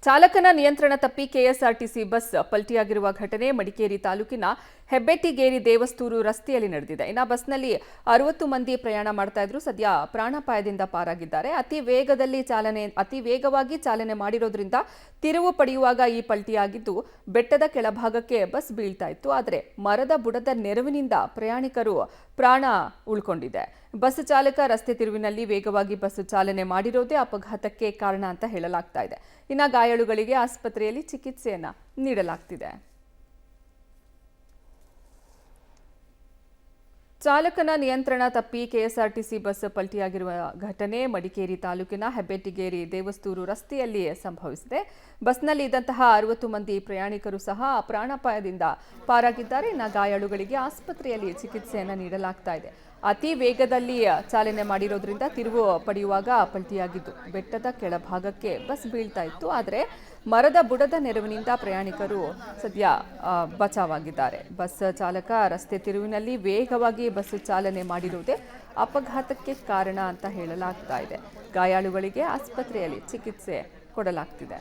ಚಾಲಕನ ನಿಯಂತ್ರಣ ತಪ್ಪಿ ಕೆಎಸ್ಆರ್ಟಿಸಿ ಬಸ್ ಪಲ್ಟಿಯಾಗಿರುವ ಘಟನೆ ಮಡಿಕೇರಿ ತಾಲೂಕಿನ ಹೆಬ್ಬೆಟ್ಟಿಗೇರಿ ದೇವಸ್ತೂರು ರಸ್ತೆಯಲ್ಲಿ ನಡೆದಿದೆ. ಇನ್ನು ಬಸ್ನಲ್ಲಿ 60 ಮಂದಿ ಪ್ರಯಾಣ ಮಾಡ್ತಾ ಇದ್ರು. ಸದ್ಯ ಪ್ರಾಣಾಪಾಯದಿಂದ ಪಾರಾಗಿದ್ದಾರೆ. ಅತಿ ವೇಗವಾಗಿ ಚಾಲನೆ ಮಾಡಿರೋದ್ರಿಂದ ತಿರುವು ಪಡೆಯುವಾಗ ಈ ಪಲ್ಟಿಯಾಗಿದ್ದು ಬೆಟ್ಟದ ಕೆಳಭಾಗಕ್ಕೆ ಬಸ್ ಬೀಳ್ತಾ ಇತ್ತು. ಆದರೆ ಮರದ ಬುಡದ ನೆರವಿನಿಂದ ಪ್ರಯಾಣಿಕರು ಪ್ರಾಣ ಉಳ್ಕೊಂಡಿದೆ. ಬಸ್ ಚಾಲಕ ರಸ್ತೆ ತಿರುವಿನಲ್ಲಿ ವೇಗವಾಗಿ ಬಸ್ ಚಾಲನೆ ಮಾಡಿರೋದೇ ಅಪಘಾತಕ್ಕೆ ಕಾರಣ ಅಂತ ಹೇಳಲಾಗ್ತಾ ಇದೆ. ಇನ್ನು ಗಾಯಾಳುಗಳಿಗೆ ಆಸ್ಪತ್ರೆಯಲ್ಲಿ ಚಿಕಿತ್ಸೆಯನ್ನ ನೀಡಲಾಗ್ತಿದೆ. ಚಾಲಕನ ನಿಯಂತ್ರಣ ತಪ್ಪಿ ಕೆಎಸ್ಆರ್ಟಿಸಿ ಬಸ್ ಪಲ್ಟಿಯಾಗಿರುವ ಘಟನೆ ಮಡಿಕೇರಿ ತಾಲೂಕಿನ ಹೆಬ್ಬೆಟ್ಟಿಗೇರಿ ದೇವಸ್ತೂರು ರಸ್ತೆಯಲ್ಲಿ ಸಂಭವಿಸಿದೆ. ಬಸ್ನಲ್ಲಿ ಇದ್ದಂತಹ 60 ಮಂದಿ ಪ್ರಯಾಣಿಕರು ಸಹ ಪ್ರಾಣಾಪಾಯದಿಂದ ಪಾರಾಗಿದ್ದಾರೆ. ಇನ್ನು ಗಾಯಾಳುಗಳಿಗೆ ಆಸ್ಪತ್ರೆಯಲ್ಲಿ ಚಿಕಿತ್ಸೆಯನ್ನು ನೀಡಲಾಗ್ತಾ ಇದೆ. ಅತಿ ವೇಗದಲ್ಲಿ ಚಾಲನೆ ಮಾಡಿರೋದ್ರಿಂದ ತಿರುವು ಪಡೆಯುವಾಗ ಪಲ್ಟಿಯಾಗಿದ್ದು ಬೆಟ್ಟದ ಕೆಳಭಾಗಕ್ಕೆ ಬಸ್ ಬೀಳ್ತಾ ಇತ್ತು. ಆದರೆ ಮರದ ಬುಡದ ನೆರವಿನಿಂದ ಪ್ರಯಾಣಿಕರು ಸದ್ಯ ಬಚಾವಾಗಿದ್ದಾರೆ. ಬಸ್ ಚಾಲಕ ರಸ್ತೆ ತಿರುವಿನಲ್ಲಿ ವೇಗವಾಗಿ ಬಸ್ ಚಾಲನೆ ಮಾಡಿರುವುದೇ ಅಪಘಾತಕ್ಕೆ ಕಾರಣ ಅಂತ ಹೇಳಲಾಗ್ತಾ ಇದೆ. ಗಾಯಾಳುಗಳಿಗೆ ಆಸ್ಪತ್ರೆಯಲ್ಲಿ ಚಿಕಿತ್ಸೆ ಕೊಡಲಾಗ್ತಿದೆ.